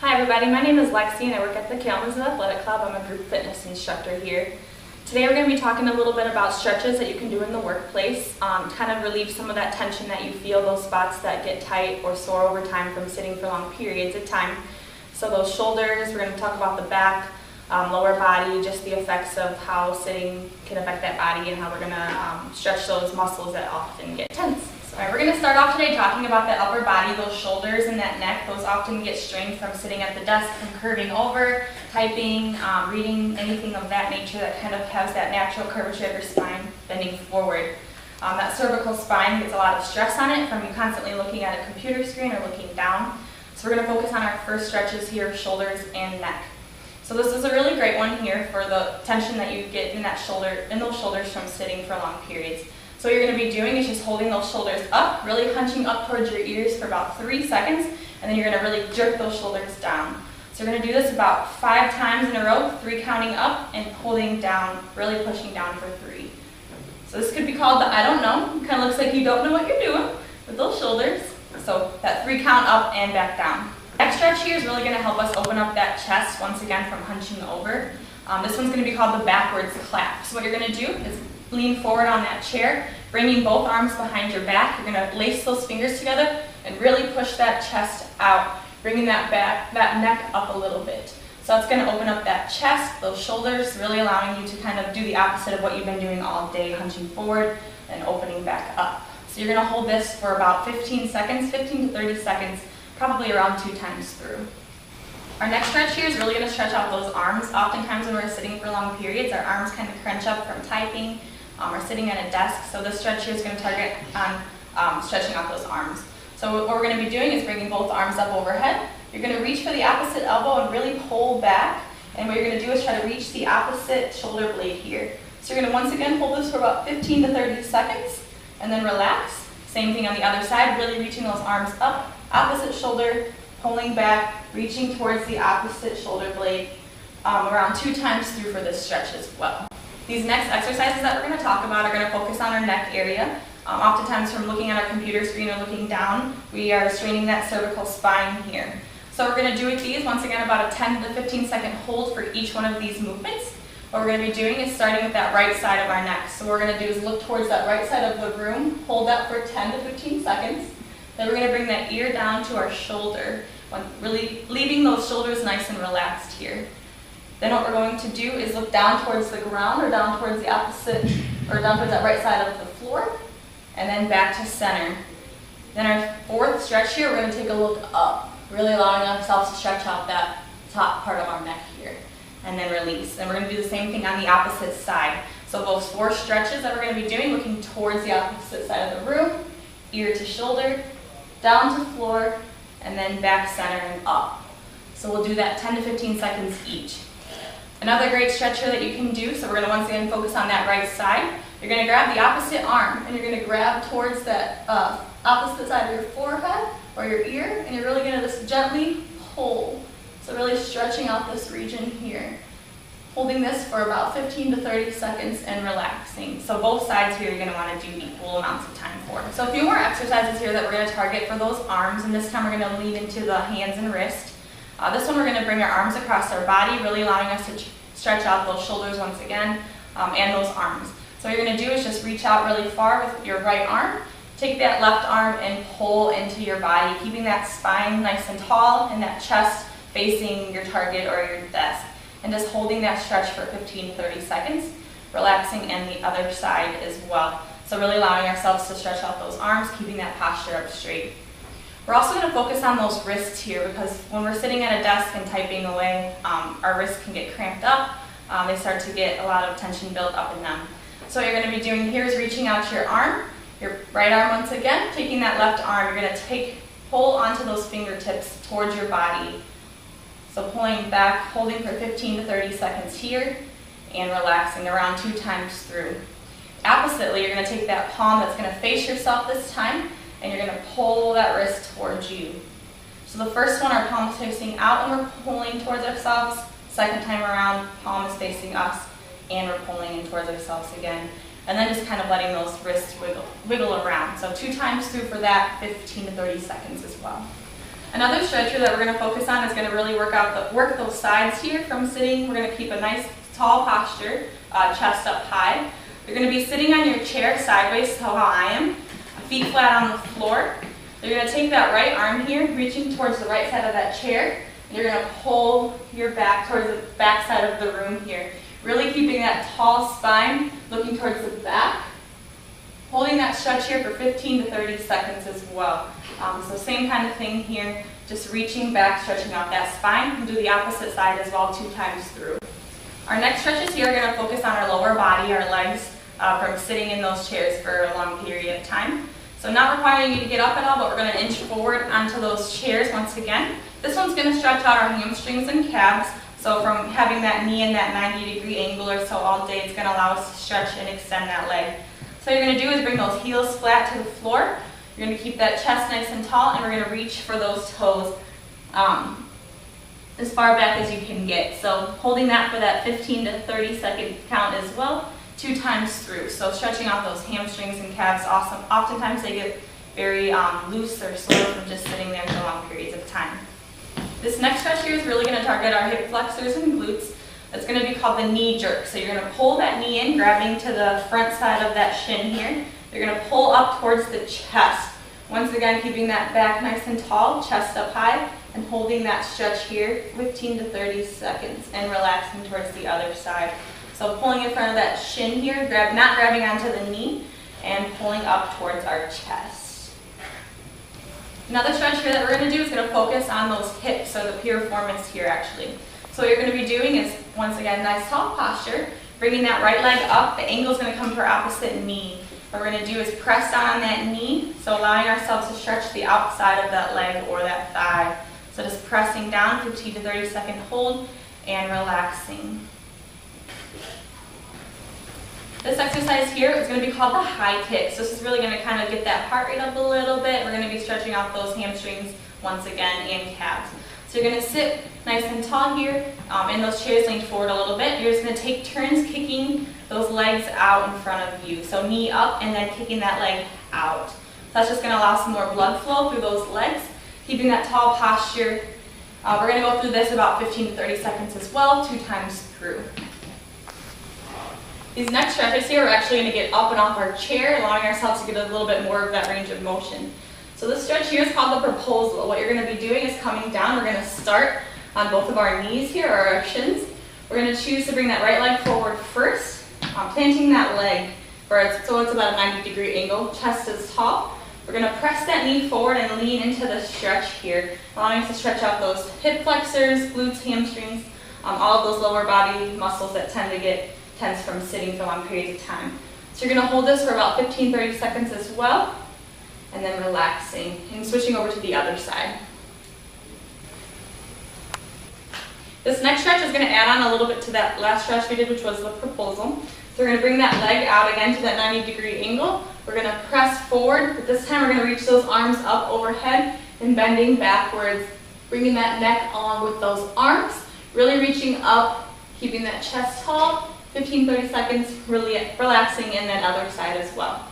Hi everybody, my name is Lexi and I work at the Kalamazoo Athletic Club. I'm a group fitness instructor here. Today we're going to be talking a little bit about stretches that you can do in the workplace, kind of relieve some of that tension that you feel, those spots that get tight or sore over time from sitting for long periods of time. So those shoulders, we're going to talk about the back, lower body, just the effects of how sitting can affect that body and how we're going to stretch those muscles that often get tense. All right, we're going to start off today talking about the upper body, those shoulders and that neck. Those often get strained from sitting at the desk, from curving over, typing, reading, anything of that nature that kind of has that natural curvature of your spine bending forward. That cervical spine gets a lot of stress on it from you constantly looking at a computer screen or looking down. So we're going to focus on our first stretches here, shoulders and neck. So this is a really great one here for the tension that you get in that shoulder, in those shoulders from sitting for long periods. So what you're going to be doing is just holding those shoulders up, really hunching up towards your ears for about 3 seconds, and then you're going to really jerk those shoulders down. So we're going to do this about 5 times in a row, 3 counting up and holding down, really pushing down for 3. So this could be called the I don't know. It kind of looks like you don't know what you're doing with those shoulders. So that 3 count up and back down. Next stretch here is really going to help us open up that chest once again from hunching over. This one's going to be called the backwards clap. So what you're going to do is lean forward on that chair, bringing both arms behind your back. You're going to lace those fingers together and really push that chest out, bringing that neck up a little bit. So it's going to open up that chest, those shoulders, really allowing you to kind of do the opposite of what you've been doing all day, hunching forward and opening back up. So you're going to hold this for about 15 seconds, 15 to 30 seconds, probably around 2 times through. Our next stretch here is really going to stretch out those arms. Oftentimes when we're sitting for long periods, our arms kind of crunch up from typing or sitting at a desk. So this stretch here is going to target on stretching out those arms. So what we're going to be doing is bringing both arms up overhead. You're going to reach for the opposite elbow and really pull back. And what you're going to do is try to reach the opposite shoulder blade here. So you're going to once again hold this for about 15 to 30 seconds and then relax. Same thing on the other side, really reaching those arms up, opposite shoulder, pulling back, reaching towards the opposite shoulder blade around 2 times through for this stretch as well. These next exercises that we're going to talk about are going to focus on our neck area. Oftentimes from looking at our computer screen or looking down, we are straining that cervical spine here. So we're going to do with these, once again, about a 10 to 15 second hold for each one of these movements. What we're going to be doing is starting with that right side of our neck. So what we're going to do is look towards that right side of the room, hold that for 10 to 15 seconds. Then we're going to bring that ear down to our shoulder, really leaving those shoulders nice and relaxed here. Then what we're going to do is look down towards the ground or down towards the opposite, or down towards that right side of the floor, and then back to center. Then our fourth stretch here, we're going to take a look up, really allowing ourselves to stretch out that top part of our neck here, and then release. And we're going to do the same thing on the opposite side. So those 4 stretches that we're going to be doing, looking towards the opposite side of the room, ear to shoulder, down to floor, and then back, center, and up. So we'll do that 10 to 15 seconds each. Another great stretch here that you can do, so we're going to once again focus on that right side. You're going to grab the opposite arm, and you're going to grab towards that opposite side of your forehead or your ear, and you're really going to just gently pull. So really stretching out this region here. Holding this for about 15 to 30 seconds and relaxing. So both sides here you're going to want to do equal amounts of time for. So a few more exercises here that we're going to target for those arms, and this time we're going to lean into the hands and wrist. This one we're going to bring our arms across our body, really allowing us to stretch out those shoulders once again and those arms. So what you're going to do is just reach out really far with your right arm, take that left arm and pull into your body, keeping that spine nice and tall and that chest facing your target or your desk. And just holding that stretch for 15 to 30 seconds, relaxing and the other side as well. So really allowing ourselves to stretch out those arms, keeping that posture up straight. We're also going to focus on those wrists here because when we're sitting at a desk and typing away, our wrists can get cramped up. They start to get a lot of tension built up in them. So what you're going to be doing here is reaching out your arm, your right arm once again, taking that left arm, you're going to pull onto those fingertips towards your body. So pulling back, holding for 15 to 30 seconds here, and relaxing around 2 times through. Oppositely, you're going to take that palm that's going to face yourself this time, and you're going to pull that wrist towards you. So the first one, our palm is facing out and we're pulling towards ourselves. Second time around, palm is facing us and we're pulling in towards ourselves again. And then just kind of letting those wrists wiggle around. So 2 times through for that, 15 to 30 seconds as well. Another stretcher that we're going to focus on is going to really work those sides here from sitting. We're going to keep a nice tall posture, chest up high. You're going to be sitting on your chair sideways, so how I am, feet flat on the floor. You're going to take that right arm here, reaching towards the right side of that chair, and you're going to pull your back towards the back side of the room here. Really keeping that tall spine, looking towards the back. Holding that stretch here for 15 to 30 seconds as well. So same kind of thing here, just reaching back, stretching out that spine. We'll do the opposite side as well 2 times through. Our next stretches here are going to focus on our lower body, our legs, from sitting in those chairs for a long period of time. So not requiring you to get up at all, but we're going to inch forward onto those chairs once again. This one's going to stretch out our hamstrings and calves. So from having that knee in that 90-degree angle or so all day, it's going to allow us to stretch and extend that leg. So what you're going to do is bring those heels flat to the floor. You're going to keep that chest nice and tall, and we're going to reach for those toes as far back as you can get. So holding that for that 15 to 30 second count as well, 2 times through. So stretching out those hamstrings and calves. Oftentimes they get very loose or sore from just sitting there for long periods of time. This next stretch here is really going to target our hip flexors and glutes. It's going to be called the knee jerk. So you're going to pull that knee in, grabbing to the front side of that shin here. You're going to pull up towards the chest. Once again, keeping that back nice and tall, chest up high, and holding that stretch here 15 to 30 seconds and relaxing towards the other side. So pulling in front of that shin here, not grabbing onto the knee, and pulling up towards our chest. Another stretch here that we're going to do is going to focus on those hips, or the piriformis here actually. So what you're going to be doing is, once again, nice tall posture, bringing that right leg up. The angle is going to come to our opposite knee. What we're going to do is press down on that knee, so allowing ourselves to stretch the outside of that leg or that thigh. So just pressing down, 15 to 30 second hold, and relaxing. This exercise here is going to be called the high kick. So this is really going to kind of get that heart rate up a little bit. We're going to be stretching out those hamstrings once again and calves. So you're going to sit nice and tall here, in those chairs leaned forward a little bit. You're just going to take turns kicking those legs out in front of you. So knee up and then kicking that leg out. So that's just going to allow some more blood flow through those legs, keeping that tall posture. We're going to go through this about 15 to 30 seconds as well, 2 times through. These next stretches here are actually going to get up and off our chair, allowing ourselves to get a little bit more of that range of motion. So this stretch here is called the proposal. What you're going to be doing is coming down. We're going to start on both of our knees here, or our shins. We're going to choose to bring that right leg forward first, planting that leg so it's about a 90-degree angle, chest is tall. We're going to press that knee forward and lean into the stretch here, allowing us to stretch out those hip flexors, glutes, hamstrings, all of those lower body muscles that tend to get tense from sitting for long periods of time. So you're going to hold this for about 15-30 seconds as well, and then relaxing and switching over to the other side. This next stretch is going to add on a little bit to that last stretch we did, which was the proposal. So we're going to bring that leg out again to that 90-degree angle. We're going to press forward, but this time we're going to reach those arms up overhead and bending backwards, bringing that neck along with those arms, really reaching up, keeping that chest tall, 15-30 seconds, really relaxing, and then other side as well.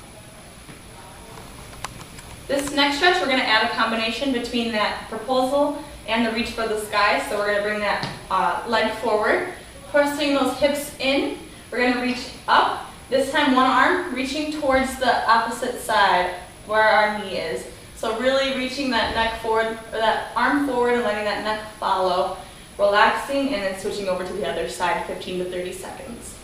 This next stretch, we're going to add a combination between that proposal and the reach for the sky. So we're going to bring that leg forward, pressing those hips in. We're going to reach up. This time one arm reaching towards the opposite side where our knee is. So really reaching that neck forward, or that arm forward, and letting that neck follow. Relaxing, and then switching over to the other side, 15 to 30 seconds.